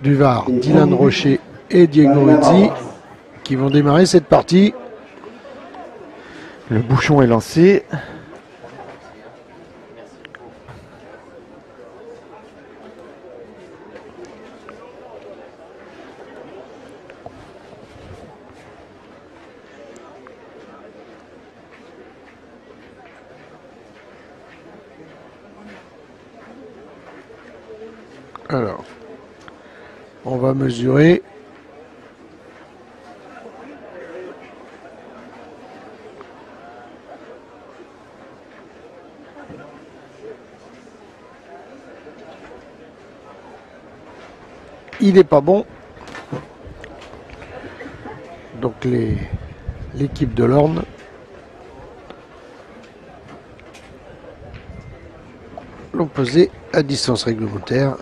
du Var, Dylan Rocher et Diego Rizzi qui vont démarrer cette partie. Le bouchon est lancé. Alors, on va mesurer. Il n'est pas bon. Donc l'équipe de l'Orne l'ont posé à distance réglementaire.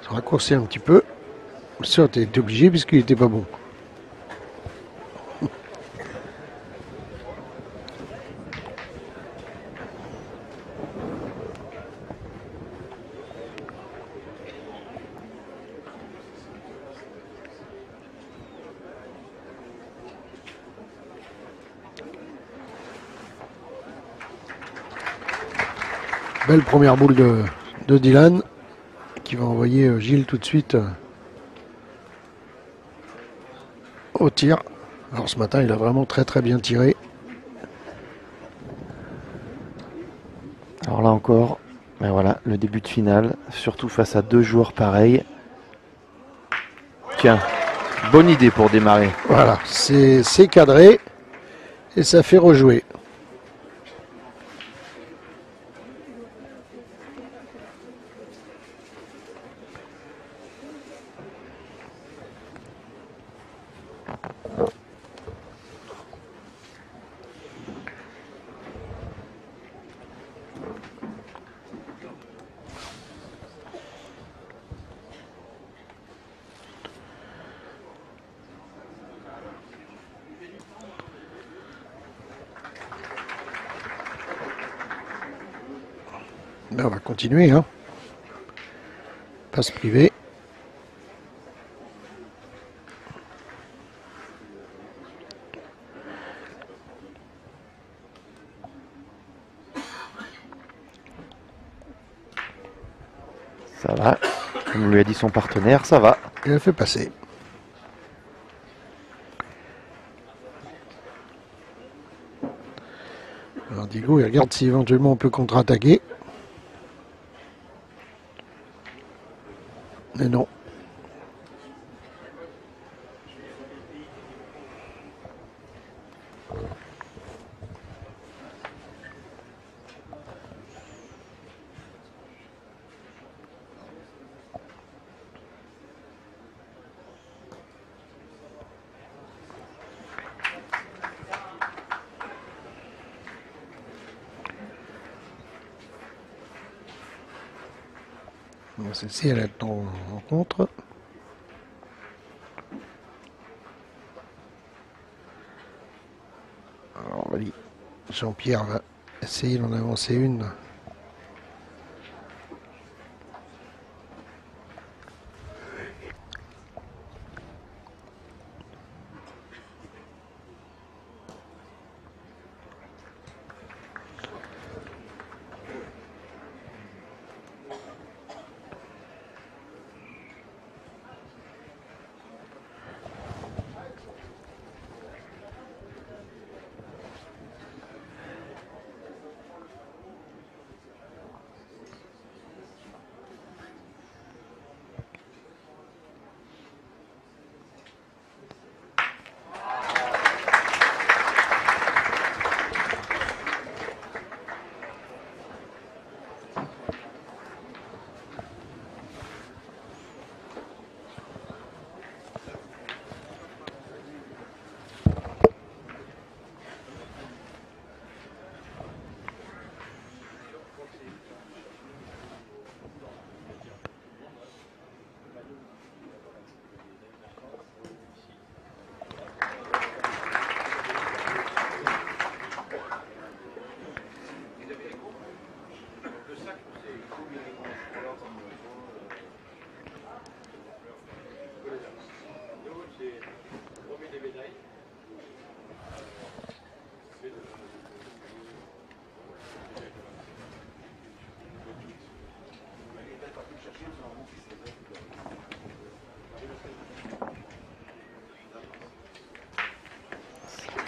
Ça raccourcit un petit peu. Ça a été obligé puisqu'il n'était pas bon. Belle première boule de Dylan qui va envoyer Gilles tout de suite au tir. Alors ce matin il a vraiment très bien tiré. Alors là encore, ben voilà, le début de finale, surtout face à deux joueurs pareils. Tiens, bonne idée pour démarrer. Voilà, c'est cadré et ça fait rejouer. Ben, on va continuer. Hein. Passe privée. Ça va, comme lui a dit son partenaire, ça va. Il a fait passer. Alors Diego, il regarde si éventuellement on peut contre-attaquer. Mais non. Celle-ci, elle est en contre. Alors, on va dire, Jean-Pierre va essayer d'en avancer une.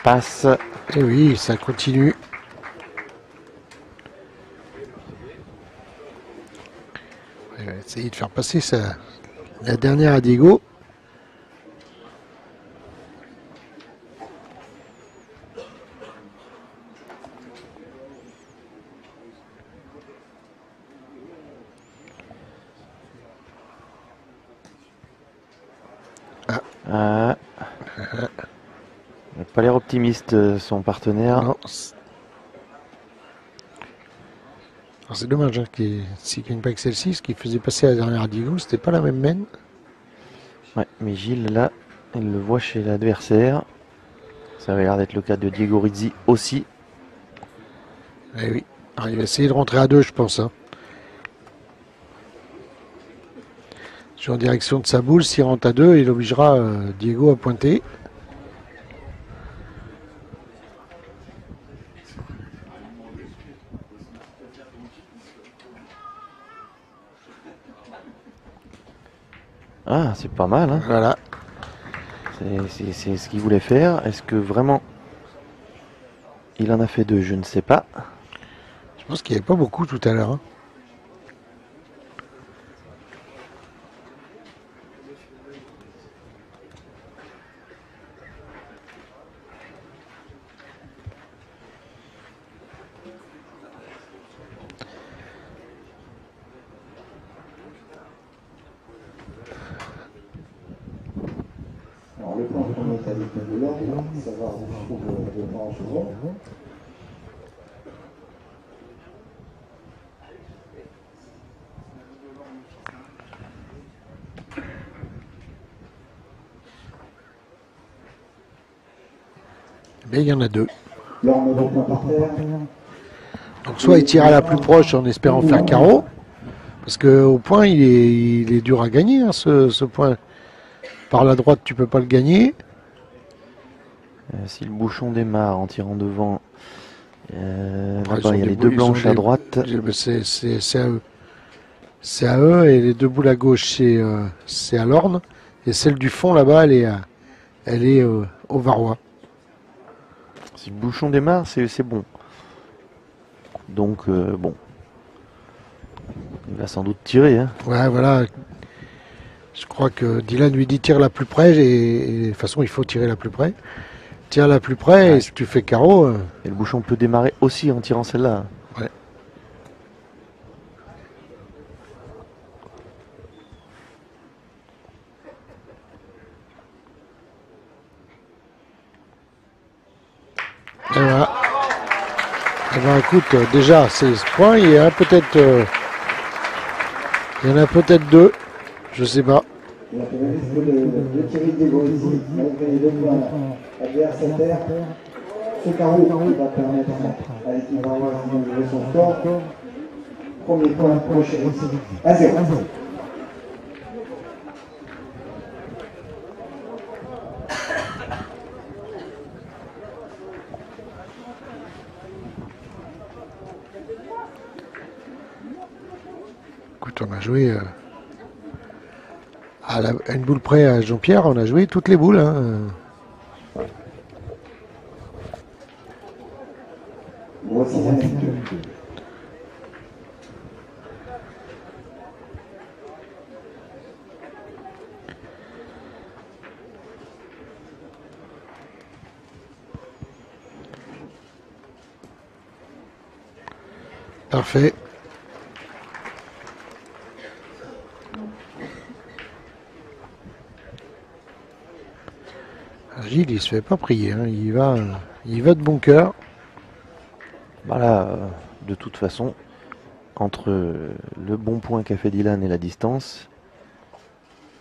passe. Et oui, ça continue. Il va essayer de faire passer la dernière à Diego. Ah. Il n'a pas l'air optimiste, son partenaire. Non. C'est dommage hein, qu'il ne gagne pas que celle-ci, ce qui faisait passer la dernière à Diego, c'était pas la même main. Ouais, mais Gilles, là, il le voit chez l'adversaire. Ça avait l'air d'être le cas de Diego Rizzi aussi. Eh oui. Alors, il va essayer de rentrer à 2, je pense. Hein. Sur en direction de sa boule, s'il rentre à 2, il obligera Diego à pointer. Ah, c'est pas mal. Hein. Voilà. C'est ce qu'il voulait faire. Est-ce que vraiment il en a fait 2? Je ne sais pas. Je pense qu'il n'y avait pas beaucoup tout à l'heure. Hein. Alors le plan qu'on est avec de l'ordre, savoir où se trouve le plan en second. Mais il y en a 2. L'orme de point par terre. Donc soit il tire à la plus proche en espérant faire carreau, parce qu'au point il est dur à gagner hein, ce point. Par la droite tu peux pas le gagner. Si le bouchon démarre en tirant devant, Ouais, il y a les deux blanches à droite. C'est à eux. C'est à eux et les deux boules à gauche c'est à l'orne. Et celle du fond là-bas elle est au Varrois. Si le bouchon démarre, c'est bon. Donc, bon. Il va sans doute tirer. Hein. Ouais, voilà. Je crois que Dylan lui dit tire la plus près et de toute façon il faut tirer la plus près. Tire la plus près et si tu fais carreau. Et le bouchon peut démarrer aussi en tirant celle-là. Ouais. Et voilà. Eh ben, écoute, déjà, c'est ce point. Il y en a peut-être deux. Je sais pas. Il a fait le risque de tirer Diego ici, malgré les deux points adverses à terre. Ce carreau qui va permettre à l'équipe Varroise de jouer son score. Premier point pour Chérissy. À 0. Écoute, on a joué à une boule près à Jean-Pierre, on a joué toutes les boules. Hein. Voici la minute. Parfait. Gilles, il se fait pas prier, hein. Il va de bon cœur. Voilà, de toute façon, entre le bon point qu'a fait Dylan et la distance,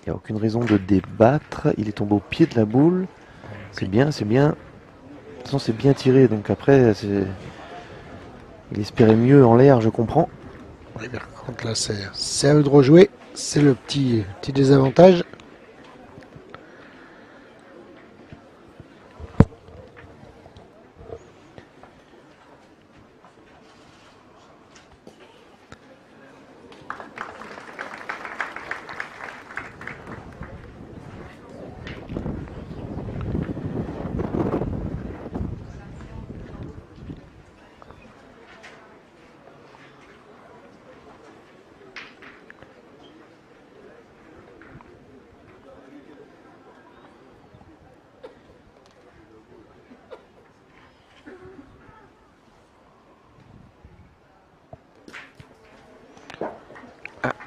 il n'y a aucune raison de débattre. Il est tombé au pied de la boule. C'est bien, c'est bien. De toute façon, c'est bien tiré, donc après, il espérait mieux en l'air, je comprends. Oui, par contre, là, c'est à eux de rejouer. C'est le petit désavantage.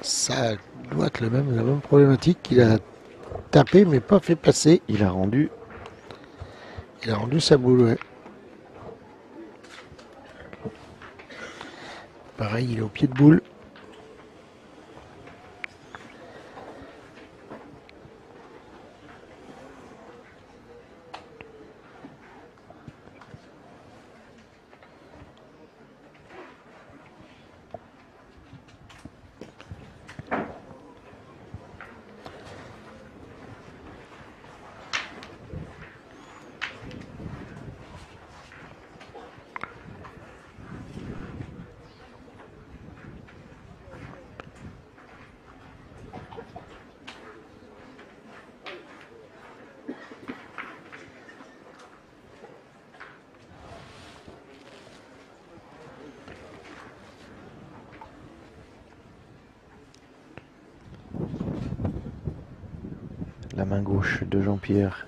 Ça doit être la même problématique qu'il a tapé mais pas fait passer. Il a rendu. Il a rendu sa boule, ouais. Pareil, il est au pied de boule. La main gauche de Jean-Pierre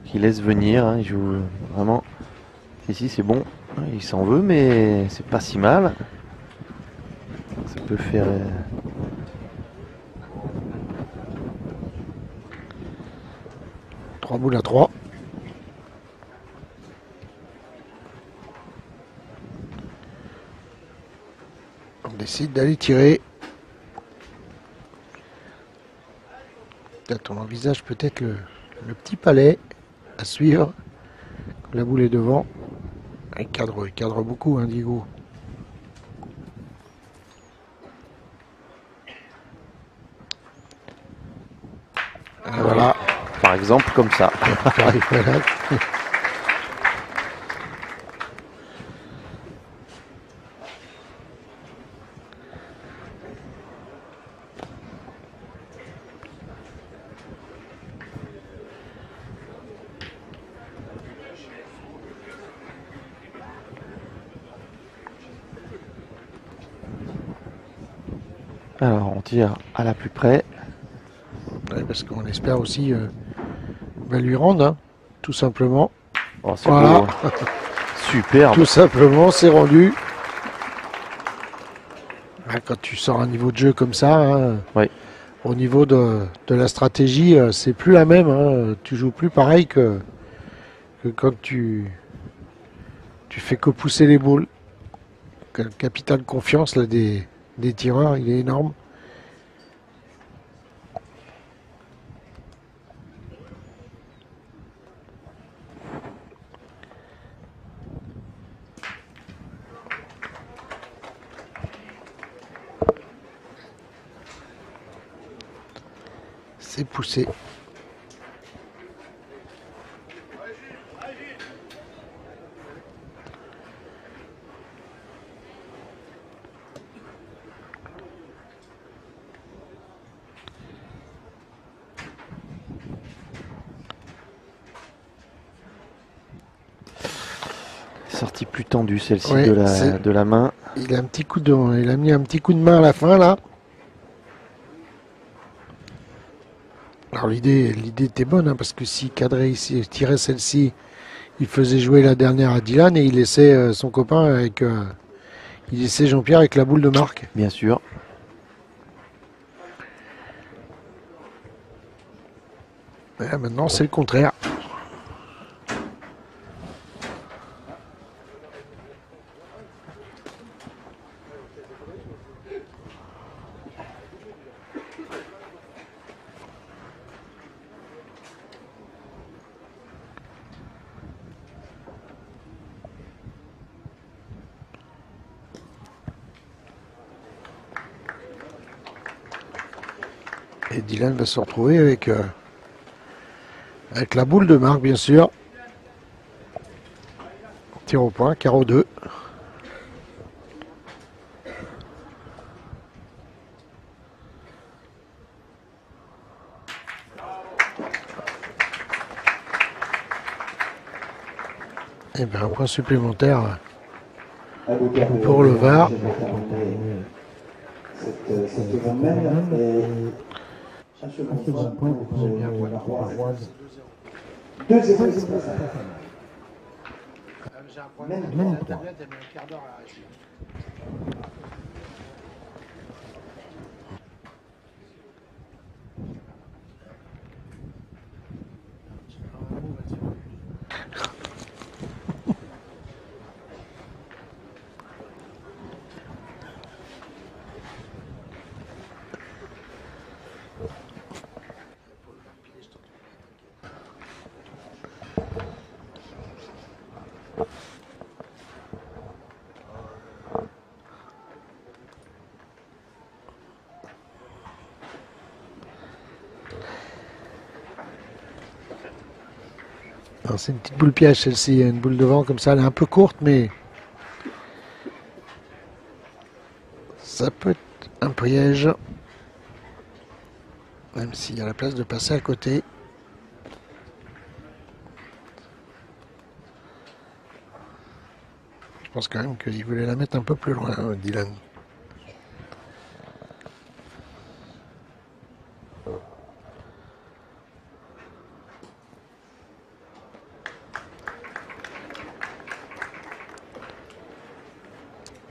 qui laisse venir, hein, il joue vraiment. Ici c'est bon, il s'en veut mais c'est pas si mal. Ça peut faire. 3 boules à 3. On décide d'aller tirer. Peut-être on envisage peut-être le petit palais à suivre. La boule est devant. Il cadre beaucoup, hein, Diego. Voilà. Par exemple, comme ça. Voilà. Alors, on tire à la plus près. Ouais, parce qu'on espère aussi lui rendre, hein, tout simplement. Oh, c'est Voilà. beau. Superbe. Tout simplement, c'est rendu. Quand tu sors un niveau de jeu comme ça, hein, Oui. au niveau de la stratégie, c'est plus la même. Hein. Tu joues plus pareil que quand tu fais que pousser les boules. Le capital confiance là, des tireurs, il est énorme. C'est poussé. Sortie plus tendue celle-ci Ouais, de la main. Il a mis un petit coup de main à la fin là. Alors l'idée était bonne, hein, parce que s'il cadrait ici, tirait celle-ci, il faisait jouer la dernière à Dylan et il laissait son copain avec, il laissait Jean-Pierre avec la boule de marque. Bien sûr. Et là, maintenant c'est le contraire. Et Dylan va se retrouver avec la boule de marque, bien sûr. Tir au point, carreau 2. Et bien un point supplémentaire pour le VAR. Cette domaine et un second point pour la Roise. Deuxième place. Même 3. C'est une petite boule piège celle-ci, une boule de vent comme ça, elle est un peu courte, mais ça peut être un piège, même s'il y a la place de passer à côté. Je pense quand même qu'il voulait la mettre un peu plus loin, Dylan.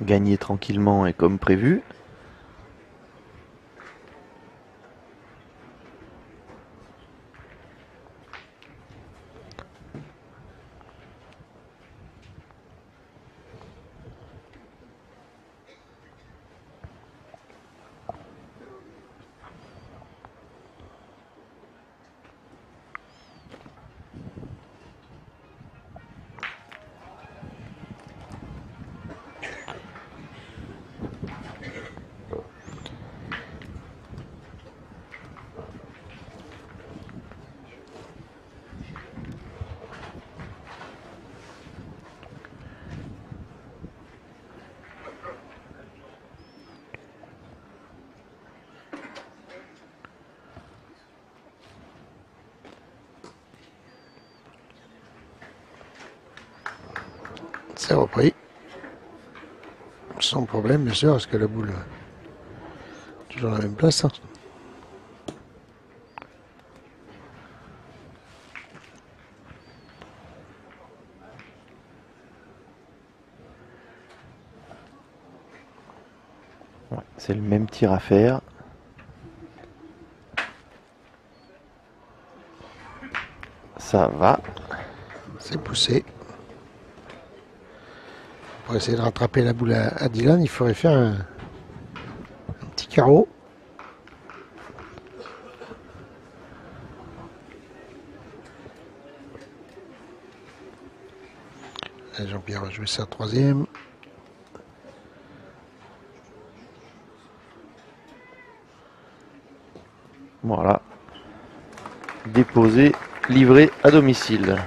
Gagner tranquillement et comme prévu. C'est repris. Sans problème, bien sûr, parce que la boule est toujours à la même place. Ouais, c'est le même tir à faire. Ça va. C'est poussé. Pour essayer de rattraper la boule à Dylan, il faudrait faire un petit carreau. Jean-Pierre va jouer sa troisième. Voilà. Déposé, livré à domicile.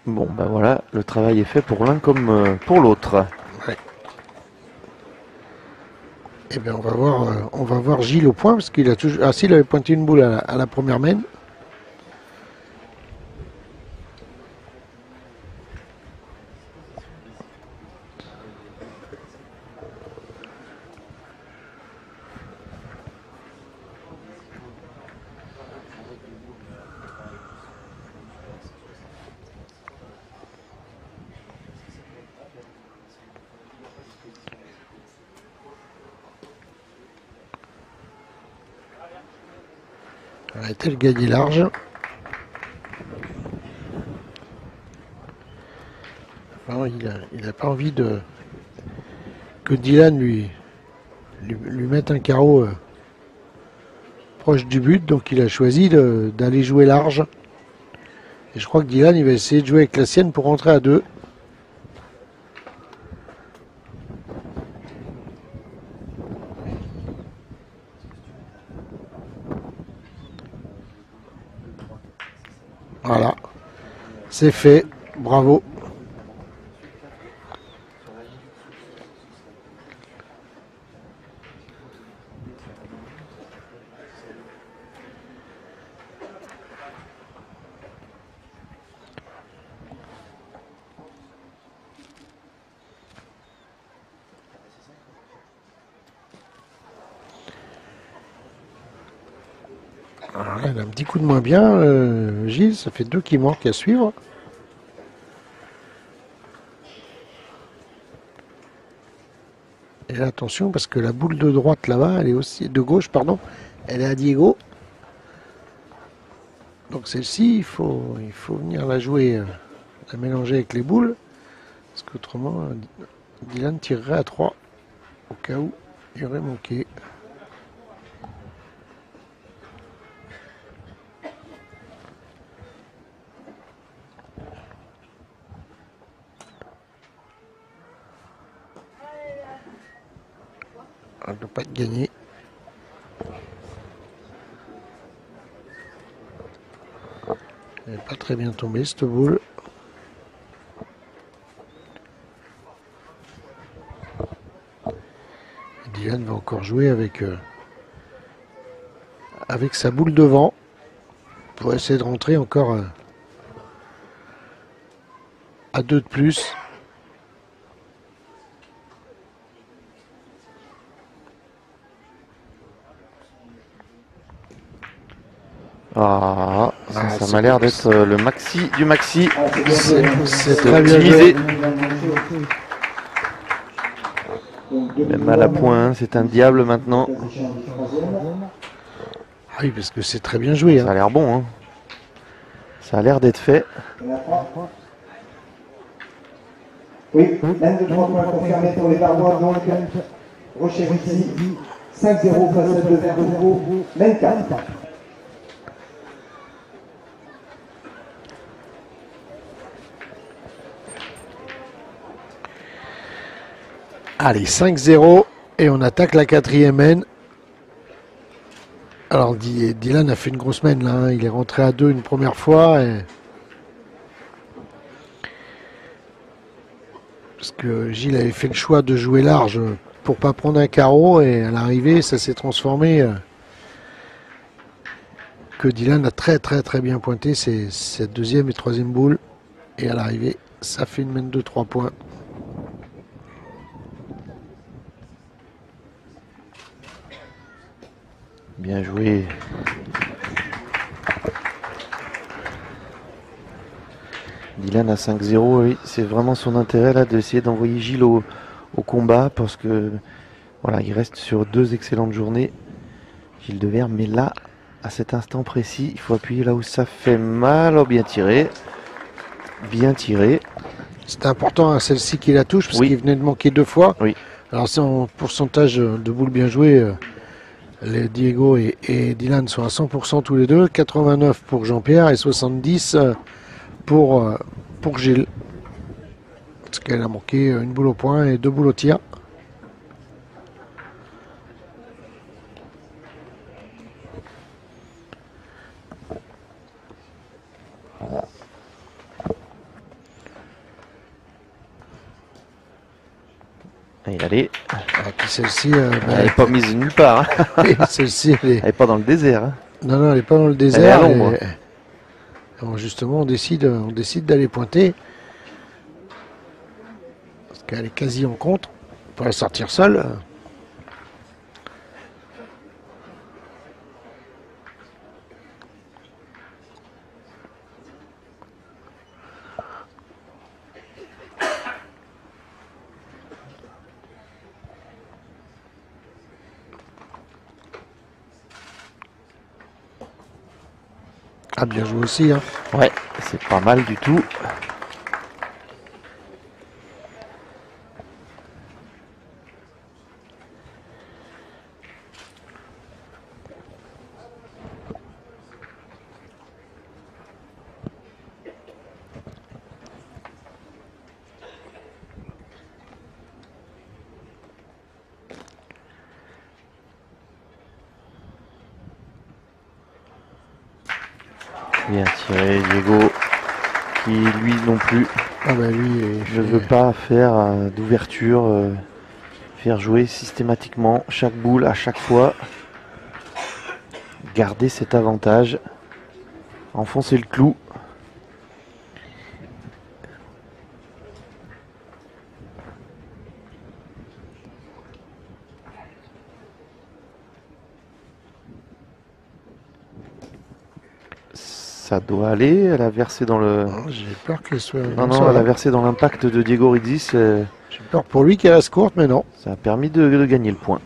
Bon, ben voilà, le travail est fait pour l'un comme pour l'autre. Ouais. Eh bien, on va voir Gilles au point, parce qu'il a toujours. Ah, s'il avait pointé une boule à la première main. A-t-elle gagné large? Non, il n'a pas envie que Dylan lui mette un carreau proche du but, donc il a choisi d'aller jouer large. Et je crois que Dylan il va essayer de jouer avec la sienne pour rentrer à 2. Voilà, c'est fait, bravo. Voilà, elle a un petit coup de moins bien, Gilles, ça fait 2 qui manquent à suivre. Et là, attention, parce que la boule de droite là-bas, elle est aussi de gauche, pardon, elle est à Diego. Donc celle-ci, il faut venir la jouer, la mélanger avec les boules, parce qu'autrement, Dylan tirerait à 3, au cas où. Il aurait manqué. Elle ne doit pas être gagnée. Elle n'est pas très bien tombée cette boule. Dylan va encore jouer avec sa boule devant pour essayer de rentrer encore à 2 de plus. Ça m'a l'air d'être le maxi du maxi. C'est très bien joué. Même à la point, c'est un diable maintenant. Ah oui, parce que c'est très bien joué. Ça a l'air bon. Hein. Ça a l'air d'être fait. Oui, même de 3 points confirmés pour les Barbois, donc Rocher Rizzi, 5-0 face à 2 vers Foucault, même 4. Allez, 5-0 et on attaque la 4e N. Alors Dylan a fait une grosse mène là, hein. Il est rentré à 2 une première fois. Parce que Gilles avait fait le choix de jouer large pour pas prendre un carreau et à l'arrivée ça s'est transformé. Que Dylan a très bien pointé cette 2e et 3e boule. Et à l'arrivée ça fait une mène de 3 points. Bien joué. Dylan à 5-0, oui, c'est vraiment son intérêt là d'essayer d'envoyer Gilles au combat parce que voilà, il reste sur 2 excellentes journées. Gilles Devers, mais là, à cet instant précis, il faut appuyer là où ça fait mal. Oh, bien tiré. Bien tiré. C'était important à celle-ci qui la touche parce qu'il venait de manquer 2 fois. Oui. Alors c'est en pourcentage de boules bien jouées. Les Diego et Dylan sont à 100% tous les deux, 89 pour Jean-Pierre et 70 pour Gilles. Parce qu'elle a manqué une boule au point et 2 boules au tir. Allez. Celle-ci, elle n'est pas mise nulle part. Hein. Celle-ci, elle n'est pas dans le désert. Hein. Non, elle n'est pas dans le désert. Elle est à l'ombre. Alors justement, on décide d'aller pointer. Parce qu'elle est quasi en contre. On pourrait sortir seule. Ah, bien joué aussi. Hein. Ouais, c'est pas mal du tout. Bien tiré, Diego, qui lui non plus ne veut pas faire d'ouverture, faire jouer systématiquement chaque boule à chaque fois, garder cet avantage, enfoncer le clou. Ça doit aller, elle a versé dans le... J'ai peur qu'elle soit... Non, elle a versé dans l'impact de Diego Rizzi. J'ai peur pour lui qu'elle reste courte, mais non. Ça a permis de gagner le point.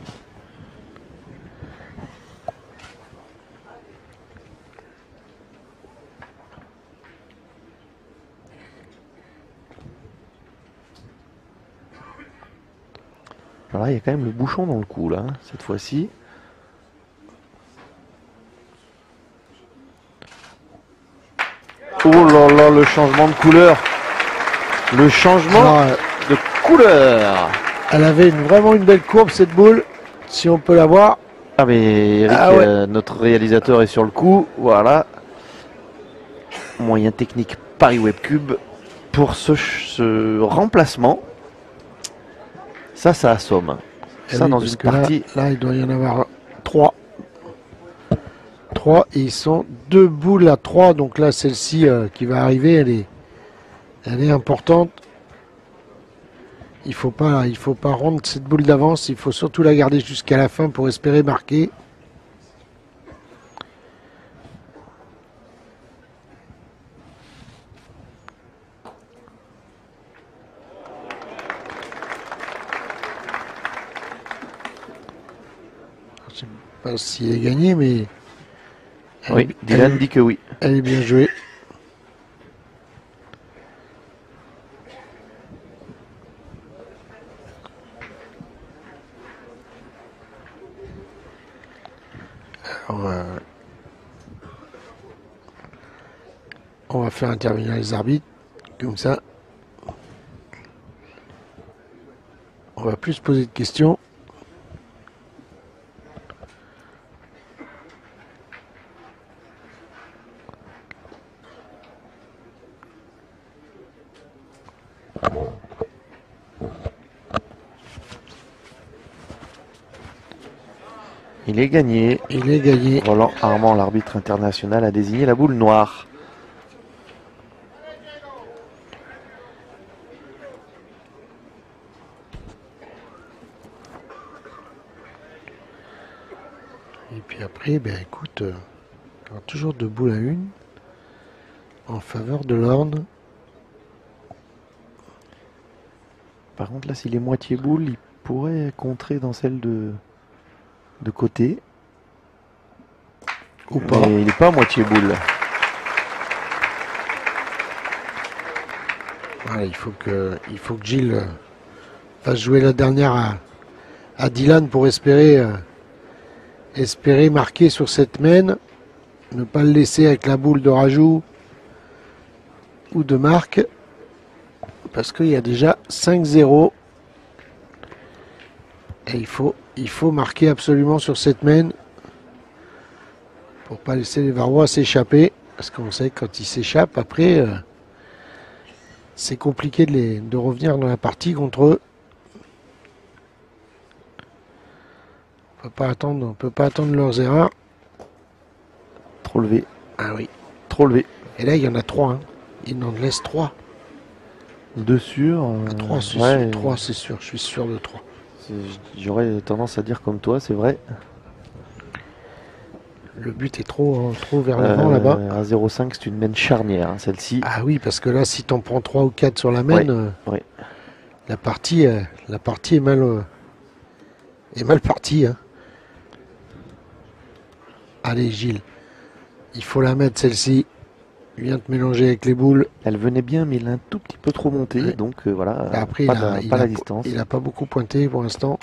Alors là, il y a quand même le bouchon dans le cou, là, hein, cette fois-ci. Oh là là, le changement de couleur. Le changement Alors, de couleur. elle avait vraiment une belle courbe, cette boule, si on peut la voir. Ah mais Eric, Ah ouais. notre réalisateur est sur le coup. Voilà. Moyen technique Paris Webcube pour ce remplacement. Ça assomme. Eh Ça oui, dans parce une que partie. là, il doit y en avoir 3. 3 et ils sont 2 boules à 3. Donc là, celle-ci qui va arriver, elle est importante. Il faut pas rendre cette boule d'avance. Il faut surtout la garder jusqu'à la fin pour espérer marquer. Je ne sais pas s'il est gagné, mais Oui, Dylan dit que oui. elle est bien jouée. Alors, on va faire intervenir les arbitres, comme ça. On va plus se poser de questions. Il est gagné. Il est gagné. Roland Armand, l'arbitre international, a désigné la boule noire. Et puis après, ben écoute, il y aura toujours 2 boules à 1 en faveur de l'Orne. Par contre, là, s'il est moitié boule, il pourrait contrer dans celle de côté. Ou pas. Mais il n'est pas à moitié boule. Voilà, il faut que Gilles fasse jouer la dernière à Dylan pour espérer marquer sur cette main. Ne pas le laisser avec la boule de rajout ou de marque. Parce qu'il y a déjà 5-0. Et il faut marquer absolument sur cette main. Pour pas laisser les Varois s'échapper. Parce qu'on sait que quand ils s'échappent, après, c'est compliqué de revenir dans la partie contre eux. On peut pas attendre leurs erreurs. Trop levé. Ah oui. Trop levé. Et là, il y en a 3. Hein. Il en laisse 3. 2 sur. 3, c'est ouais, sûr. 3, c'est sûr. Je suis sûr de 3. J'aurais tendance à dire comme toi, c'est vrai. Le but est trop vers l'avant là-bas. À 0,5, c'est une main charnière, hein, celle-ci. Ah oui, parce que là, si t'en prends 3 ou 4 sur la main, Ouais. la partie est mal partie. Hein. Allez, Gilles. Il faut la mettre, celle-ci. Viens te mélanger avec les boules. Elle venait bien, mais il a un tout petit peu trop monté. Ouais. Donc voilà, Après, pas la distance. Il n'a pas beaucoup pointé pour l'instant.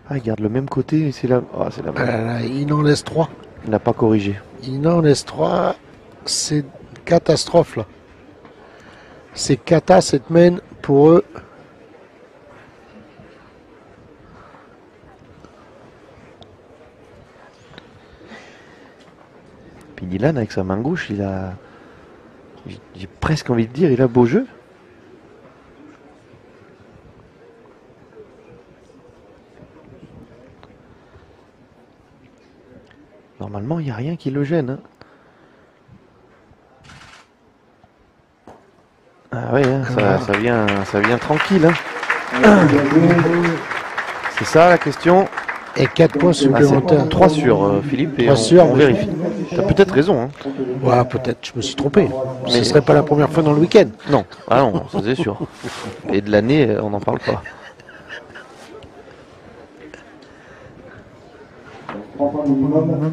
Ah, il garde le même côté, c'est la même. Il en laisse 3. Il n'a pas corrigé. Il en laisse 3. C'est catastrophe là. C'est cata cette main pour eux. Puis Dylan, avec sa main gauche, j'ai presque envie de dire, il a beau jeu. Normalement, il n'y a rien qui le gêne. Hein. Ah oui, hein, ça vient tranquille. Hein. C'est ça la question. Et 4 points supplémentaires. 3 sur Philippe et 3 sur, on vérifie. Tu as peut-être raison. Hein. Ouais, peut-être, je me suis trompé. Mais Ce ne serait pas la première fois dans le week-end. Non, ah non, ça c'est sûr. Et de l'année, on n'en parle pas.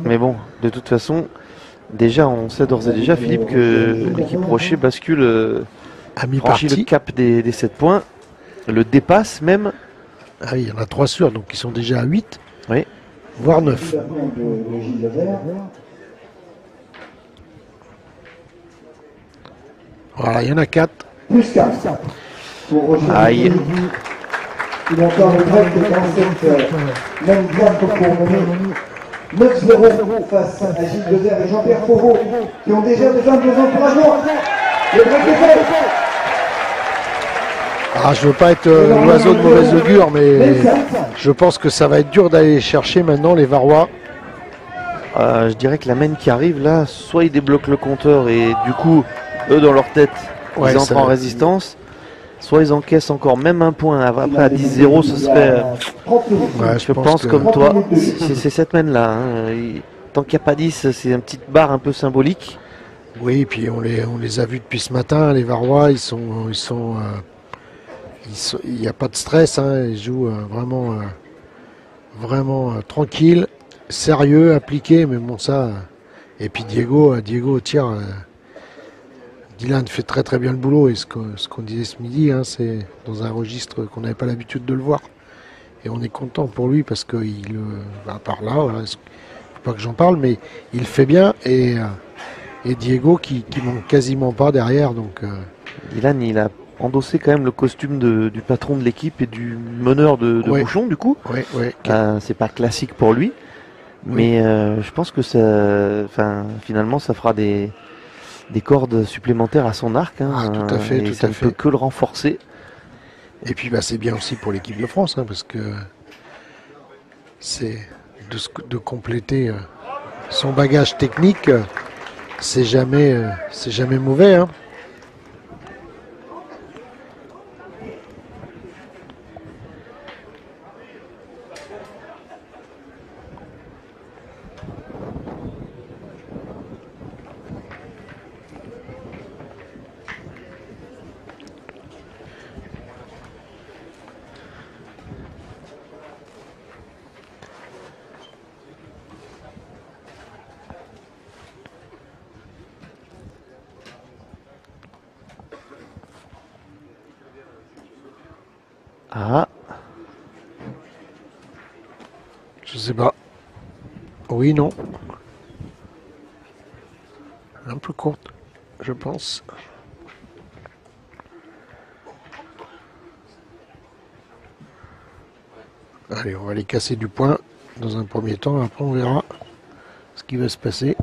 Mais bon, de toute façon, déjà, on sait d'ores et déjà, Philippe, que l'équipe Rocher bascule, À franchit le mi-partie. cap des 7 points, le dépasse même. Ah oui, il y en a 3 sûrs, donc ils sont déjà à 8, Oui. voire 9. De Gilles Levert. Voilà, il y en a 4. Plus 4 pour Roger. Aïe. Il a encore le break dans cette même gamme pour mener 9-0 face à Gilles Levert et Jean-Pierre Fauveau qui ont déjà de 22 encouragements. Le break est fait. Ah, je veux pas être l'oiseau de mauvaise augure, mais je pense que ça va être dur d'aller chercher maintenant les Varois. Je dirais que la main qui arrive là, soit ils débloquent le compteur et du coup, eux dans leur tête, Ouais, ils entrent ça- en résistance. Soit ils encaissent encore même un point. Après à 10-0, ce serait. Ouais, Je pense que- comme toi, c'est cette main là. Tant qu'il n'y a pas 10, c'est une petite barre un peu symbolique. Oui, puis on les a vus depuis ce matin, les Varois, il n'y a pas de stress, hein, ils jouent vraiment tranquille, sérieux, appliqué, mais bon ça. Et puis Diego au tir, Dylan fait très très bien le boulot et ce qu'on disait ce midi, hein, c'est dans un registre qu'on n'avait pas l'habitude de le voir. Et on est content pour lui parce que par là, voilà, faut pas que j'en parle, mais il fait bien et Diego qui manque quasiment pas derrière, donc. Dylan, il a endossé quand même le costume du patron de l'équipe et du meneur de Ouais. bouchon du coup. Ouais, ouais. C'est pas classique pour lui, mais je pense que finalement ça fera des cordes supplémentaires à son arc. Hein, Ah, tout à fait, et tout ça à ne fait. peut que le renforcer. Et puis c'est bien aussi pour l'équipe de France, hein, parce que c'est de compléter son bagage technique, c'est jamais mauvais. Hein. Ah, Je sais pas. Oui, non. Un peu courte, je pense. Allez, on va les casser du point dans un premier temps, après on verra ce qui va se passer.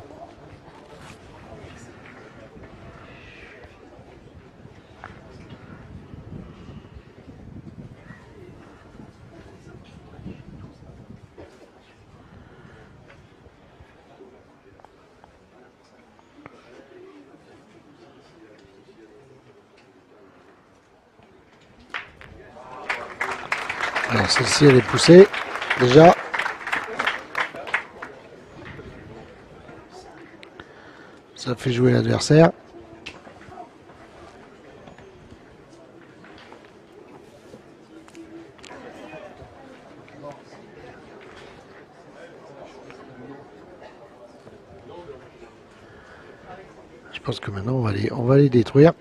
Alors celle-ci elle est poussée déjà. Ça fait jouer l'adversaire. Je pense que maintenant on va les détruire.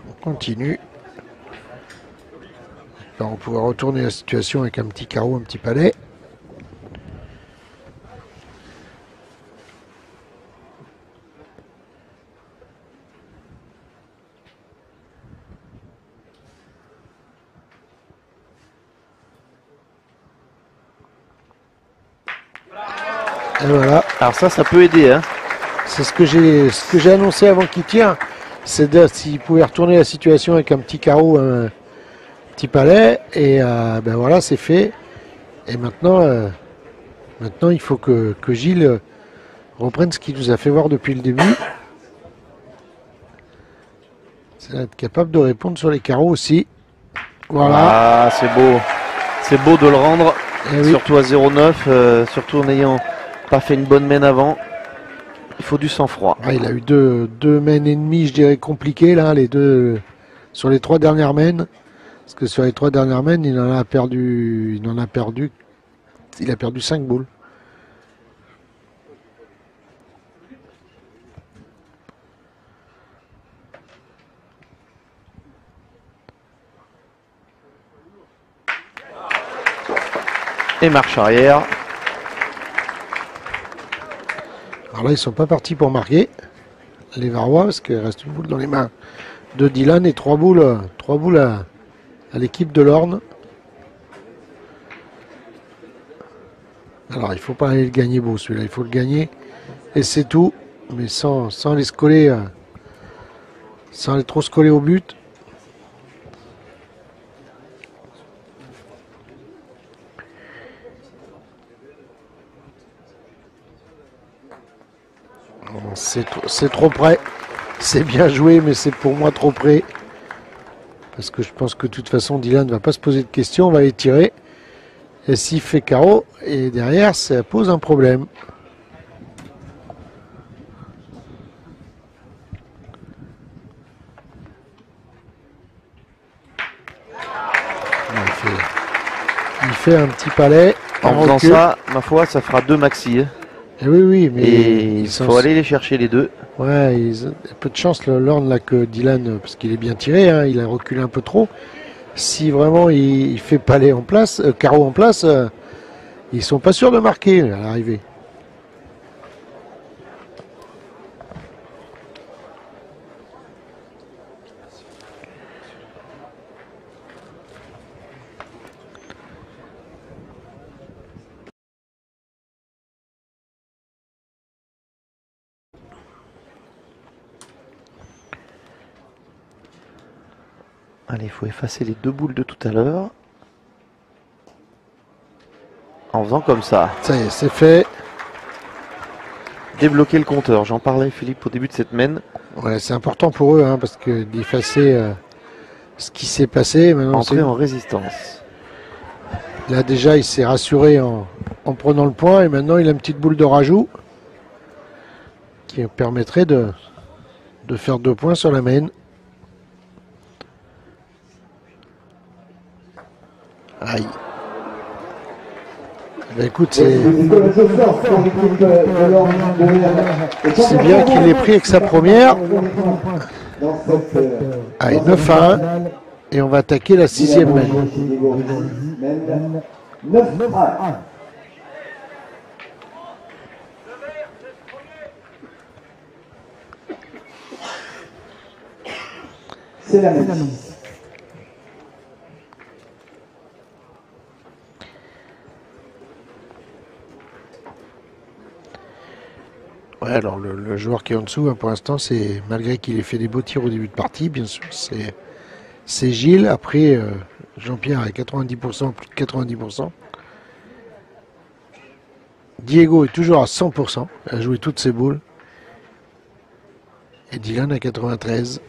On continue. Alors, on va pouvoir retourner la situation avec un petit carreau, un petit palais. Et voilà. alors ça peut aider. Hein. C'est ce que j'ai annoncé avant qu'il tire. C'est s'il pouvait retourner la situation avec un petit carreau, un petit palais. Et ben voilà, c'est fait. Et maintenant, il faut que Gilles reprenne ce qu'il nous a fait voir depuis le début. C'est être capable de répondre sur les carreaux aussi. Voilà. Ah, c'est beau. C'est beau de le rendre, Eh oui. surtout à 0,9, surtout en n'ayant pas fait une bonne main avant. Il faut du sang-froid. Ah, il a eu deux mains ennemies, je dirais, compliquées, là, les deux, sur les 3 dernières mains. Parce que sur les 3 dernières mains, il a perdu 5 boules. Et marche arrière. Alors là, ils sont pas partis pour marquer, les Varois, parce qu'il reste une boule dans les mains de Dylan et 3 boules à l'équipe de l'Orne. Alors, il faut pas aller le gagner beau, celui-là. Il faut le gagner et c'est tout, mais sans aller se coller, sans aller trop se coller au but. C'est trop près. C'est bien joué, mais c'est pour moi trop près. Parce que je pense que de toute façon, Dylan ne va pas se poser de questions. On va les tirer. Et s'il fait carreau, et derrière, ça pose un problème. Il fait un petit palais. En faisant ça, ma foi, ça fera 2 maxi. Et oui, mais il faut aller les chercher les deux. Ouais, il y a peu de chance, l'Orne, là, que Dylan, parce qu'il est bien tiré, hein, il a reculé un peu trop. Si vraiment il fait palais en place, carreau en place, ils sont pas sûrs de marquer à l'arrivée. Allez, il faut effacer les 2 boules de tout à l'heure. En faisant comme ça. Ça y est, c'est fait. Débloquer le compteur. J'en parlais, Philippe, au début de cette semaine. Ouais, c'est important pour eux, hein, parce que d'effacer ce qui s'est passé. Maintenant, entrer en résistance. Là, déjà, il s'est rassuré en prenant le point, et maintenant, il a une petite boule de rajout qui permettrait de faire 2 points sur la main. Aïe. Ben écoute, c'est bien qu'il l'ait pris avec sa première. Allez, 9-1. Et on va attaquer la 6e main. 9-1. C'est la main. Ouais, alors le joueur qui est en dessous, hein, pour l'instant, c'est malgré qu'il ait fait des beaux tirs au début de partie, bien sûr, c'est Gilles. Après, Jean-Pierre à 90%, plus de 90%. Diego est toujours à 100%, il a joué toutes ses boules. Et Dylan à 93%.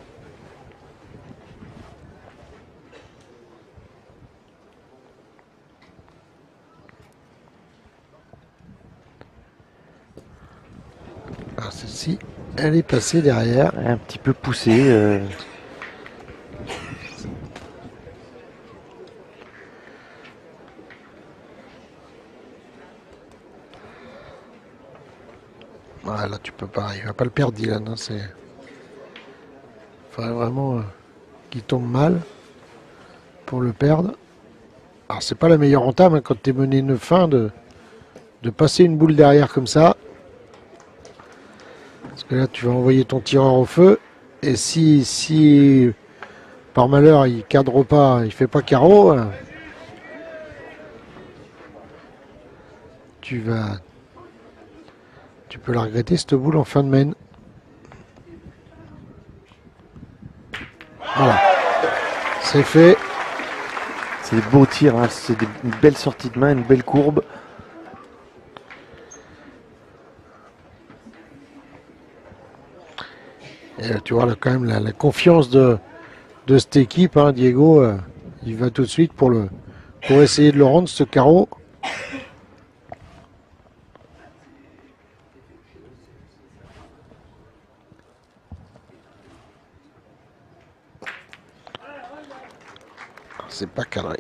Alors celle-ci, elle est passée derrière. Un petit peu poussée. Ah, là, tu peux pas, il va pas le perdre, Dylan. Hein, c'est, faudrait vraiment qu'il tombe mal pour le perdre. Alors, c'est pas la meilleure entame, hein, quand tu es mené 9-1 de passer une boule derrière comme ça. Parce que là, tu vas envoyer ton tireur au feu. Et si par malheur, il cadre pas, il fait pas carreau, tu peux la regretter, cette boule en fin de main. Voilà. C'est fait. C'est des beaux tirs, hein. C'est une belle sortie de main, une belle courbe. Et tu vois là, quand même la confiance de cette équipe, hein, Diego, il va tout de suite pour essayer de le rendre, ce carreau. C'est pas cadré.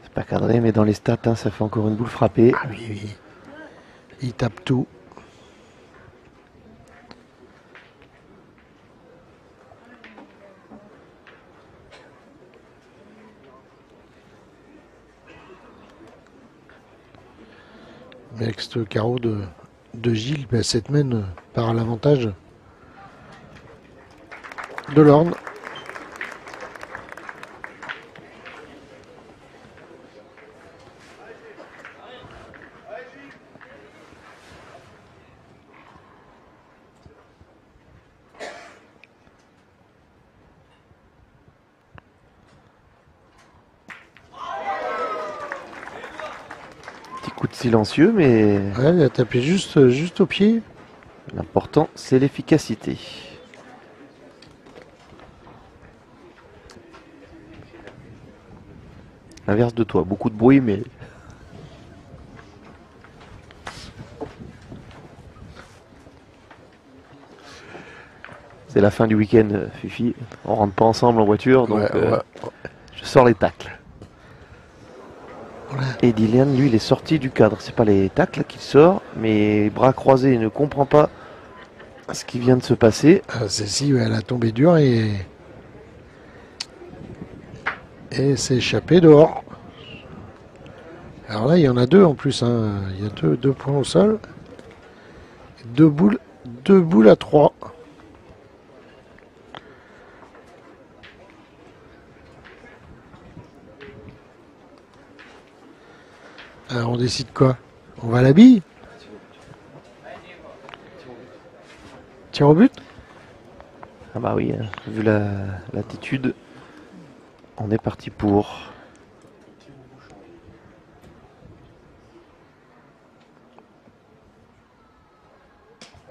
C'est pas cadré, mais dans les stats, hein, ça fait encore une boule frappée. Ah oui, oui. Il tape tout. avec ce carreau de Gilles, ben, cette main part à l'avantage de l'Orne. Petit coup de silencieux, mais Ouais, il a tapé juste au pied. l'important, c'est l'efficacité. Inverse de toi, beaucoup de bruit, mais... C'est la fin du week-end, Fifi. On rentre pas ensemble en voiture, donc Ouais. je sors les tacles. Voilà. Et Dylan, lui, il est sorti du cadre. C'est pas les tacles qu'il sort, mais bras croisés, il ne comprend pas ce qui vient de se passer. Celle-ci, ouais, elle a tombé dur et s'est échappé dehors. Alors là, il y en a deux en plus. Hein. Il y a deux points au sol. Deux boules à 3. Alors on décide quoi? On va à la bille? Tir au but? Ah bah oui, hein, vu l'attitude, on est parti pour.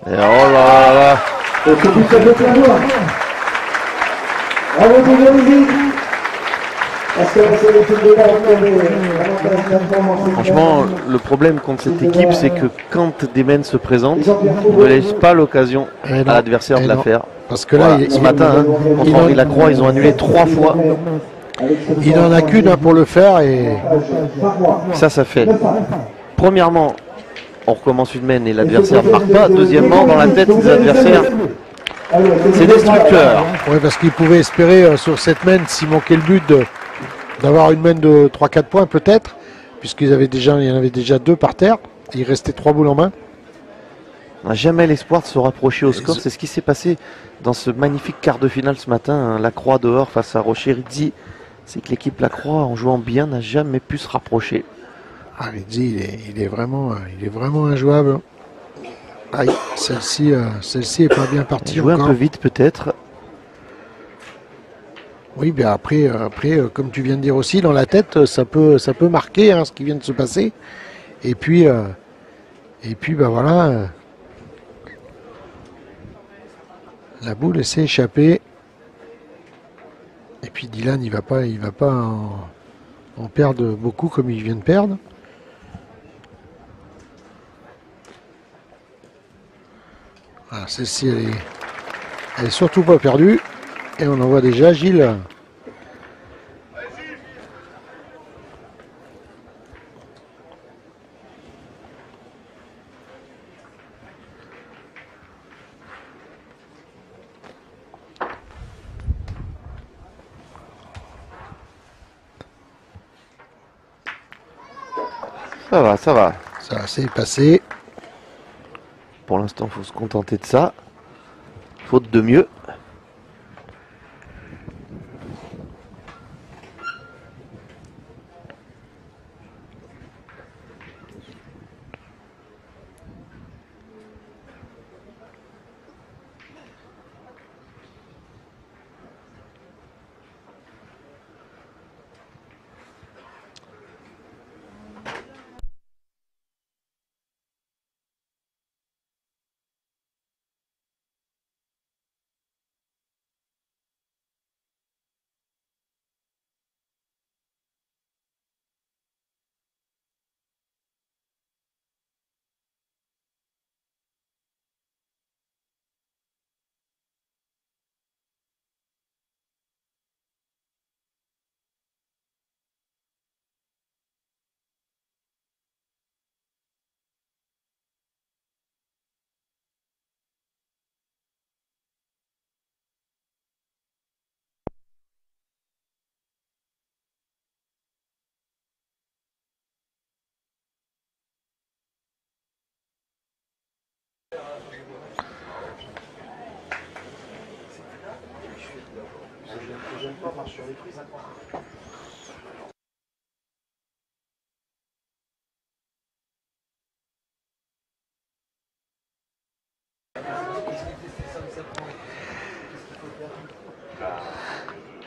Et oh là là là. Et ce but, ça fait plaisir. Bravo, Grégory. Parce que c'est l'équipe de la Franchement, le problème contre cette équipe, c'est que quand des men se présentent, ils ne laissent pas l'occasion à l'adversaire de la faire. Parce que Voilà, là, ce matin, hein, contre Henri Lacroix, ils ont annulé 3 fois. il n'en a qu'une pour le faire et Ça fait. Premièrement, on recommence une mène et l'adversaire ne marque pas. Deuxièmement, dans la tête des adversaires, c'est destructeur. ouais, parce qu'il pouvait espérer sur cette main, s'il manquait le but, d'avoir une main de 3-4 points peut-être, puisqu'il y en avait déjà 2 par terre. Il restait 3 boules en main. On n'a jamais l'espoir de se rapprocher au score. C'est ce qui s'est passé dans ce magnifique quart de finale ce matin. Hein. Lacroix dehors face à Rocher Rizzi. C'est que l'équipe Lacroix, en jouant bien, n'a jamais pu se rapprocher. Ah, Rizzi, il est vraiment injouable. Aïe, celle-ci est pas bien partie. Jouer un encore. peu vite peut-être. Oui, bien après, comme tu viens de dire aussi, dans la tête, ça peut marquer hein, ce qui vient de se passer. Et puis ben voilà, la boule s'est échappée. Et puis Dylan, il va pas en perdre beaucoup comme il vient de perdre. Voilà, celle-ci, elle est surtout pas perdue. Et on en voit déjà Gilles. Ça va, ça va. Ça s'est passé. Pour l'instant, il faut se contenter de ça. Faute de mieux.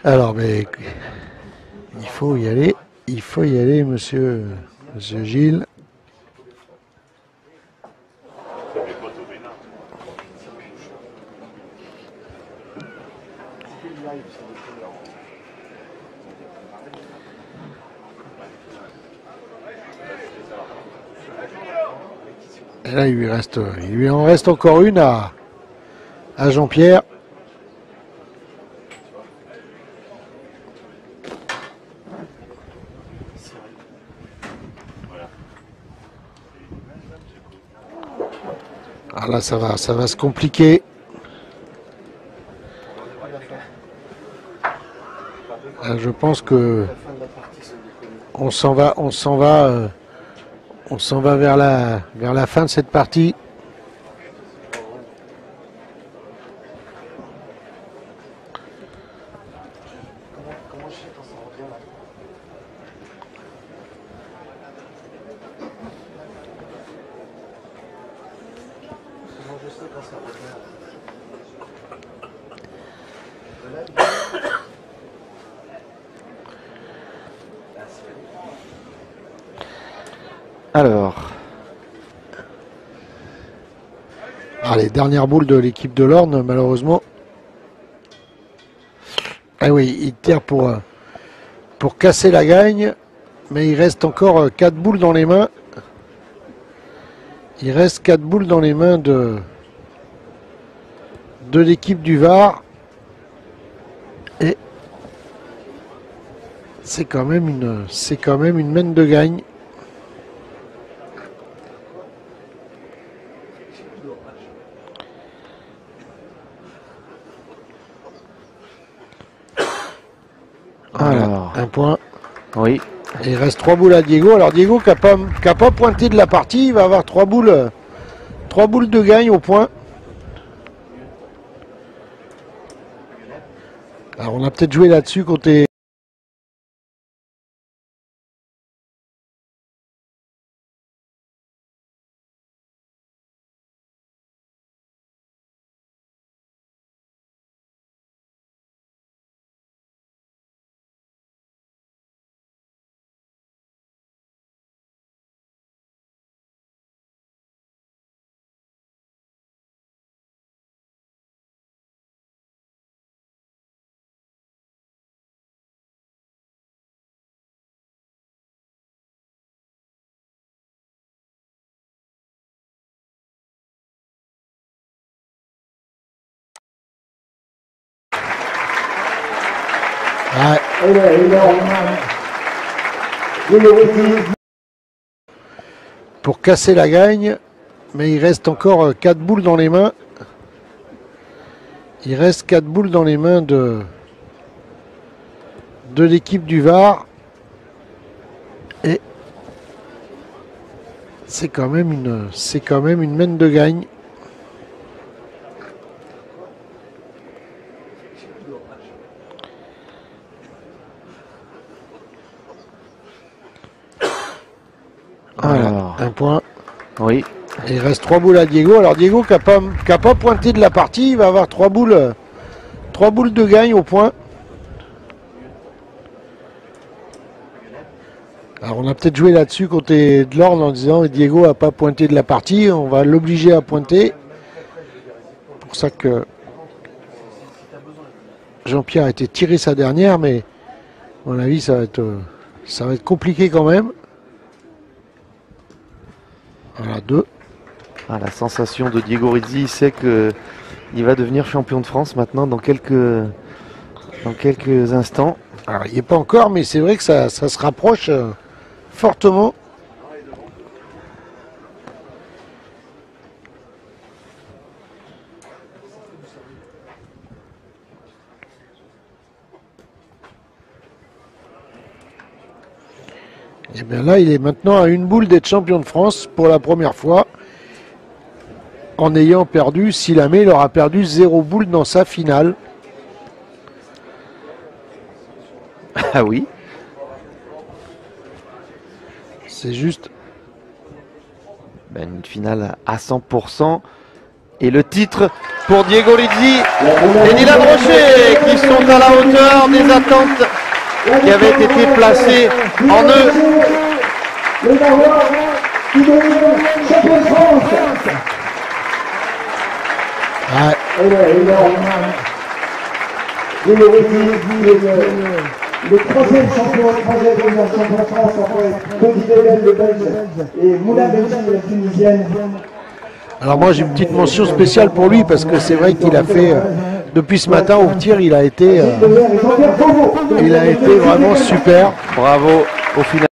Alors, mais il faut y aller, monsieur Gilles. Et là, il lui en reste encore une à Jean-Pierre. Ah là, ça va se compliquer. Là, je pense que on s'en va vers la fin de cette partie. Alors, les dernières boules de l'équipe de l'Orne, malheureusement. Ah oui, il tire pour casser la gagne, mais il reste encore 4 boules dans les mains. Il reste 4 boules dans les mains de l'équipe du Var. Et c'est quand même une main de gagne. Voilà, un point. Oui. Et il reste 3 boules à Diego. Alors Diego qui n'a pas pointé de la partie, il va avoir 3 boules de gagne au point. Alors on a peut-être joué là-dessus côté... Pour casser la gagne, mais il reste encore 4 boules dans les mains. Il reste 4 boules dans les mains de l'équipe du Var. Et c'est quand même une main de gagne. Voilà, un point. Oui. Et il reste 3 boules à Diego. Alors Diego qui n'a pas pointé de la partie, il va avoir 3 boules de gagne au point. Alors on a peut-être joué là-dessus côté de l'Orne en disant Diego n'a pas pointé de la partie, on va l'obliger à pointer. C'est pour ça que Jean-Pierre a été tiré sa dernière, mais à mon avis ça va être compliqué quand même. Voilà, 2. La sensation de Diego Rizzi, c'est qu'il va devenir champion de France maintenant dans quelques instants. Alors il n'y est pas encore, mais c'est vrai que ça se rapproche fortement. Et bien là, il est maintenant à une boule d'être champion de France pour la première fois. En ayant perdu, si la met, il aura perdu 0 boule dans sa finale. Ah oui. C'est juste. Ben, une finale à 100%. Et le titre pour Diego Lizzi et Dylan Rocher qui sont à la hauteur des attentes qui avaient été placées en eux. Le Danois qui devient champion de France. Ouais. Diego Lizzi, le troisième champion de France après Cody Bebel, le Belge, et Moula Belgi, la Tunisienne. Alors moi j'ai une petite mention spéciale pour lui parce que c'est vrai qu'il a fait depuis ce matin au tir il a été vraiment super. Bravo au final.